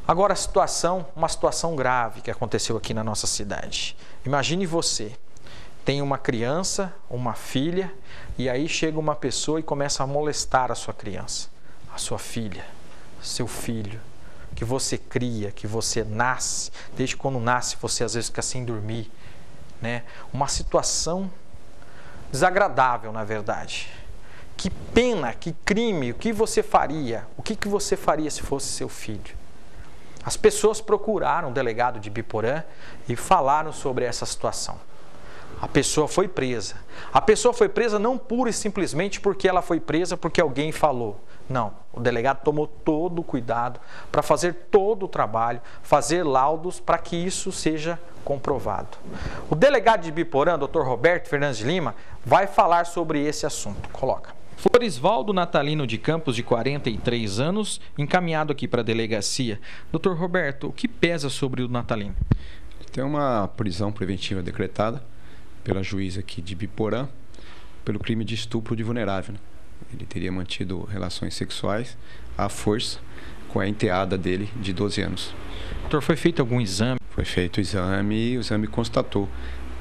Agora uma situação grave que aconteceu aqui na nossa cidade. Imagine você, tem uma criança, uma filha, e aí chega uma pessoa e começa a molestar a sua criança, a sua filha, seu filho, que você cria, que você nasce, desde quando nasce você às vezes fica sem dormir, né? Uma situação desagradável, na verdade. Que pena, que crime, o que você faria? O que você faria se fosse seu filho? As pessoas procuraram o delegado de Biporã e falaram sobre essa situação. A pessoa foi presa. A pessoa foi presa não pura e simplesmente porque ela foi presa porque alguém falou. Não, o delegado tomou todo o cuidado para fazer todo o trabalho, fazer laudos para que isso seja comprovado. O delegado de Biporã, Dr. Roberto Fernandes de Lima, vai falar sobre esse assunto. Coloca. Florisvaldo Natalino de Campos, de 43 anos, encaminhado aqui para a delegacia. Dr. Roberto, o que pesa sobre o Natalino? Tem uma prisão preventiva decretada pela juíza aqui de Biporã pelo crime de estupro de vulnerável, né? Ele teria mantido relações sexuais à força com a enteada dele de 12 anos. Doutor, foi feito algum exame? Foi feito o exame e o exame constatou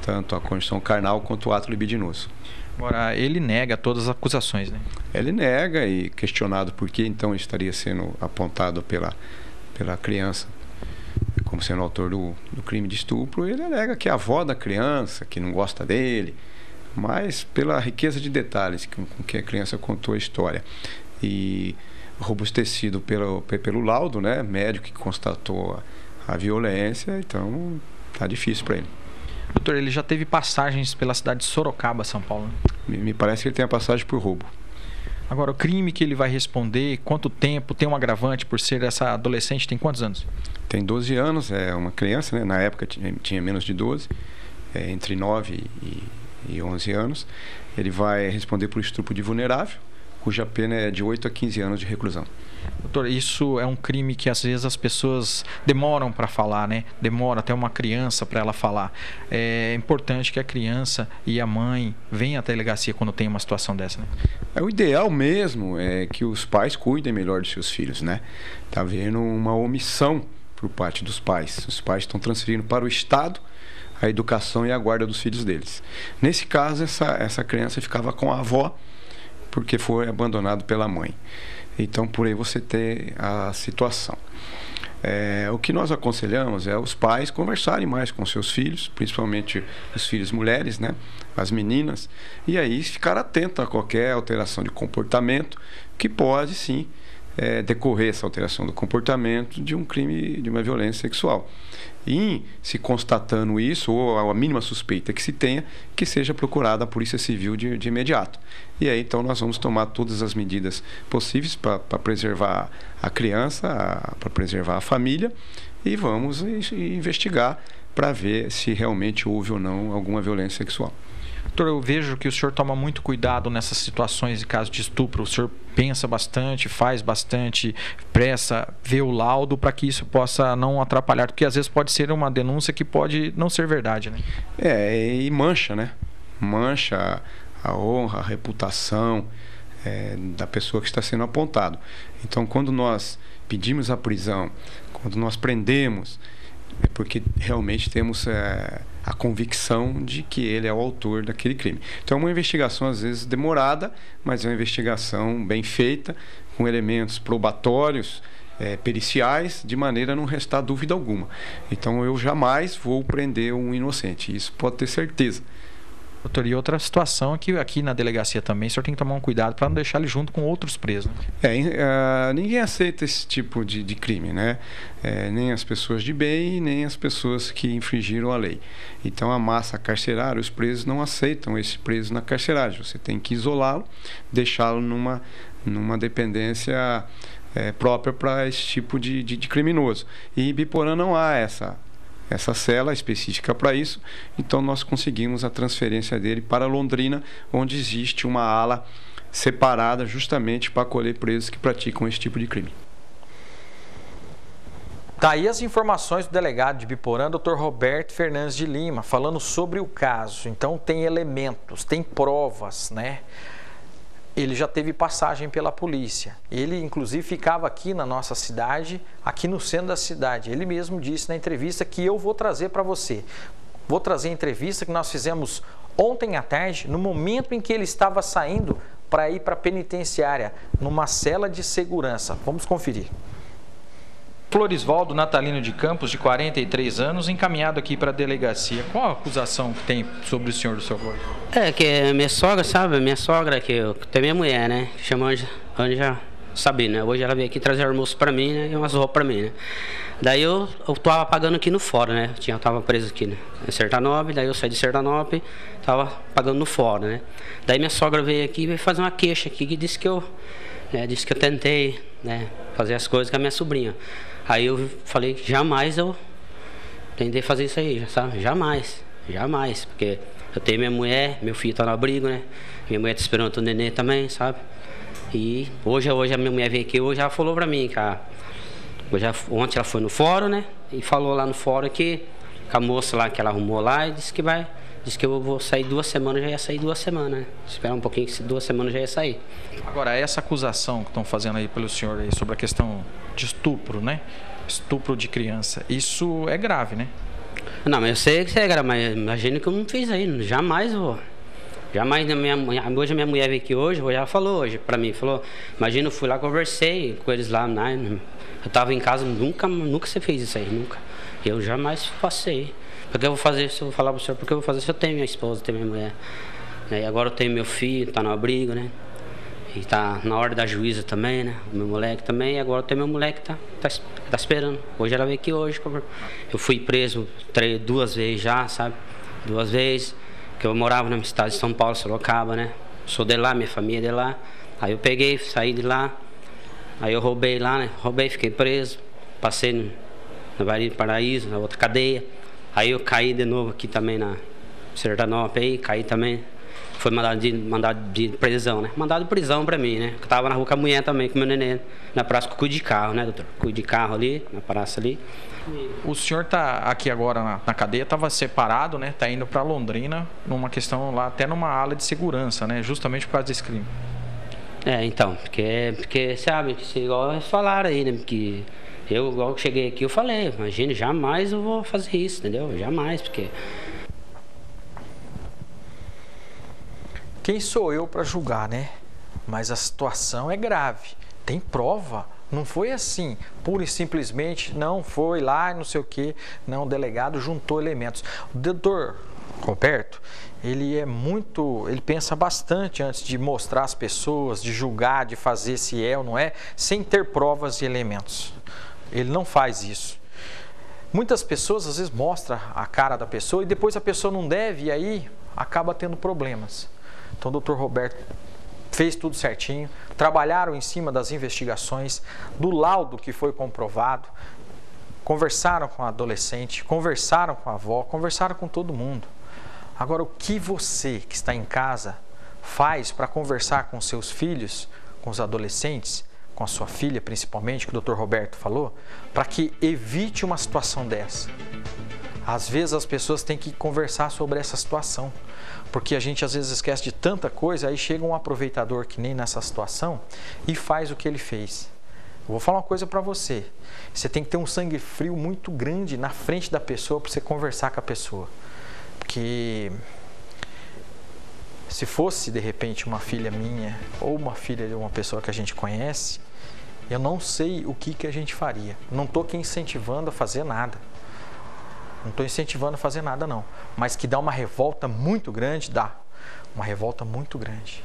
tanto a condição carnal quanto o ato libidinoso. Agora, ele nega todas as acusações, né? Ele nega e questionado por que então ele estaria sendo apontado pela criança como sendo autor do crime de estupro. Ele alega que é a avó da criança, que não gosta dele, mas pela riqueza de detalhes com que a criança contou a história e robustecido pelo laudo, né, médico que constatou a violência, então tá difícil para ele. Doutor, ele já teve passagens pela cidade de Sorocaba, São Paulo? Me parece que ele tem a passagem por roubo. Agora, o crime que ele vai responder, quanto tempo, tem um agravante por ser essa adolescente, tem quantos anos? Tem 12 anos, é uma criança, né? Na época tinha menos de 12, entre 9 e 11 anos. Ele vai responder por estupro de vulnerável, cuja pena é de 8 a 15 anos de reclusão. Doutor, isso é um crime que às vezes as pessoas demoram para falar, né? Demora até uma criança para ela falar. É importante que a criança e a mãe venham até a delegacia quando tem uma situação dessa, né? O ideal mesmo é que os pais cuidem melhor dos seus filhos, né? Tá havendo uma omissão por parte dos pais. Os pais estão transferindo para o Estado a educação e a guarda dos filhos deles. Nesse caso, essa criança ficava com a avó porque foi abandonado pela mãe. Então, por aí você tem a situação. O que nós aconselhamos é os pais conversarem mais com seus filhos, principalmente os filhos mulheres, né? As meninas, e aí ficar atento a qualquer alteração de comportamento que pode, sim, decorrer essa alteração do comportamento de um crime, de uma violência sexual. E, se constatando isso, ou a mínima suspeita que se tenha, que seja procurada a Polícia Civil de imediato. E aí, então, nós vamos tomar todas as medidas possíveis para preservar a criança, para preservar a família, e vamos investigar para ver se realmente houve ou não alguma violência sexual. Doutor, eu vejo que o senhor toma muito cuidado nessas situações de caso de estupro. O senhor pensa bastante, faz bastante, pressa, vê o laudo para que isso possa não atrapalhar, porque às vezes pode ser uma denúncia que pode não ser verdade, né? E mancha, né? Mancha a honra, a reputação da pessoa que está sendo apontado. Então, quando nós pedimos a prisão, quando nós prendemos, é porque realmente temos a convicção de que ele é o autor daquele crime. Então é uma investigação às vezes demorada, mas é uma investigação bem feita, com elementos probatórios, periciais, de maneira a não restar dúvida alguma. Então eu jamais vou prender um inocente, isso pode ter certeza. Doutor, e outra situação é que aqui na delegacia também o senhor tem que tomar um cuidado para não deixar ele junto com outros presos, né? Ninguém aceita esse tipo de crime, né? Nem as pessoas de bem, nem as pessoas que infringiram a lei. Então a massa carcerária, os presos não aceitam esse preso na carceragem. Você tem que isolá-lo, deixá-lo numa dependência própria para esse tipo de criminoso. E em Biporã não há essa cela específica para isso, então nós conseguimos a transferência dele para Londrina, onde existe uma ala separada justamente para acolher presos que praticam esse tipo de crime. Daí as informações do delegado de Biporã, Dr. Roberto Fernandes de Lima, falando sobre o caso. Então tem elementos, tem provas, né? ele já teve passagem pela polícia. Ele, inclusive, ficava aqui na nossa cidade, aqui no centro da cidade. Ele mesmo disse na entrevista que eu vou trazer para você. Vou trazer a entrevista que nós fizemos ontem à tarde, no momento em que ele estava saindo para ir para a penitenciária, numa cela de segurança. Vamos conferir. Florisvaldo Natalino de Campos, de 43 anos, encaminhado aqui para a delegacia. Qual a acusação que tem sobre o senhor do seu Florisvaldo? É que minha sogra, sabe? Minha sogra, que tem minha mulher, né? Chama Anja Sabina, né? Hoje ela veio aqui trazer almoço para mim, né? E umas roupas para mim, né? Daí eu tava pagando aqui no fórum, né? Eu tava preso aqui, né? Em Sertanópolis, daí eu saí de Sertanópolis, tava pagando no fórum, né? Daí minha sogra veio aqui e veio fazer uma queixa aqui, que disse que eu tentei, né? Fazer as coisas com a minha sobrinha. Aí eu falei que jamais eu tentei fazer isso aí, sabe? Jamais, porque eu tenho minha mulher, meu filho tá no abrigo, né? Minha mulher tá esperando o nenê também, sabe? E hoje a minha mulher veio aqui, hoje ela falou pra mim, cara. Ontem ela foi no fórum, né? E falou lá no fórum que a moça lá que ela arrumou lá e disse que eu vou sair 2 semanas, já ia sair 2 semanas, né? Esperar um pouquinho que 2 semanas já ia sair. Agora, essa acusação que estão fazendo aí pelo senhor aí sobre a questão de estupro, né? Estupro de criança, isso é grave, né? Não, mas eu sei que isso é grave, mas imagina que eu não fiz aí, jamais eu vou. Jamais, hoje a minha mulher veio aqui hoje ela falou hoje pra mim, imagina, eu fui lá, conversei com eles lá, né? Eu tava em casa, nunca você fez isso aí, nunca. Eu jamais passei. Porque eu vou fazer, se eu falar pro senhor, porque eu vou fazer se eu tenho minha esposa, tenho minha mulher. Né? E agora eu tenho meu filho, tá no abrigo, né? E tá na hora da juíza também, né? O meu moleque também, e agora eu tenho meu moleque que tá esperando. Hoje ela veio aqui hoje. Eu fui preso 2 vezes já, sabe? 2 vezes. Que eu morava na cidade de São Paulo, Sorocaba, né? Sou de lá, minha família é de lá. Aí eu peguei, saí de lá. Aí eu roubei lá, né? Fiquei preso. Passei no Vale do Paraíso, na outra cadeia. Aí eu caí de novo aqui também na Sertanópolis, aí caí também. Foi mandado de prisão, né? Mandado de prisão pra mim, né? Eu tava na rua com a mulher também, com meu neném. Na praça, cuido de carro, né, doutor? Cuido de carro ali, na praça ali. O senhor tá aqui agora na cadeia, estava separado, né? Tá indo para Londrina, numa questão lá, até numa ala de segurança, né? Justamente por causa desse crime. Então, porque sabe, igual eles falaram aí, né? Que eu, igual que cheguei aqui, eu falei, imagina, jamais eu vou fazer isso, entendeu? Jamais, porque... Quem sou eu para julgar, né? Mas a situação é grave. Tem prova. Não foi assim, pura e simplesmente, não foi lá, não sei o quê. Não, o delegado juntou elementos. O doutor Roberto, ele pensa bastante antes de mostrar às pessoas, de julgar, de fazer se é ou não é, sem ter provas e elementos. Ele não faz isso. Muitas pessoas às vezes mostram a cara da pessoa e depois a pessoa não deve e aí acaba tendo problemas. Então o doutor Roberto fez tudo certinho, trabalharam em cima das investigações, do laudo que foi comprovado, conversaram com a adolescente, conversaram com a avó, conversaram com todo mundo. Agora, o que você que está em casa faz para conversar com seus filhos, com os adolescentes, com a sua filha principalmente, que o doutor Roberto falou, para que evite uma situação dessa? Às vezes as pessoas têm que conversar sobre essa situação, porque a gente às vezes esquece de tanta coisa, aí chega um aproveitador que nem nessa situação e faz o que ele fez. Eu vou falar uma coisa para você, você tem que ter um sangue frio muito grande na frente da pessoa para você conversar com a pessoa, porque se fosse de repente uma filha minha ou uma filha de uma pessoa que a gente conhece, eu não sei o que a gente faria. Não estou aqui incentivando a fazer nada. Não estou incentivando a fazer nada não. Mas que dá uma revolta muito grande, dá. Uma revolta muito grande.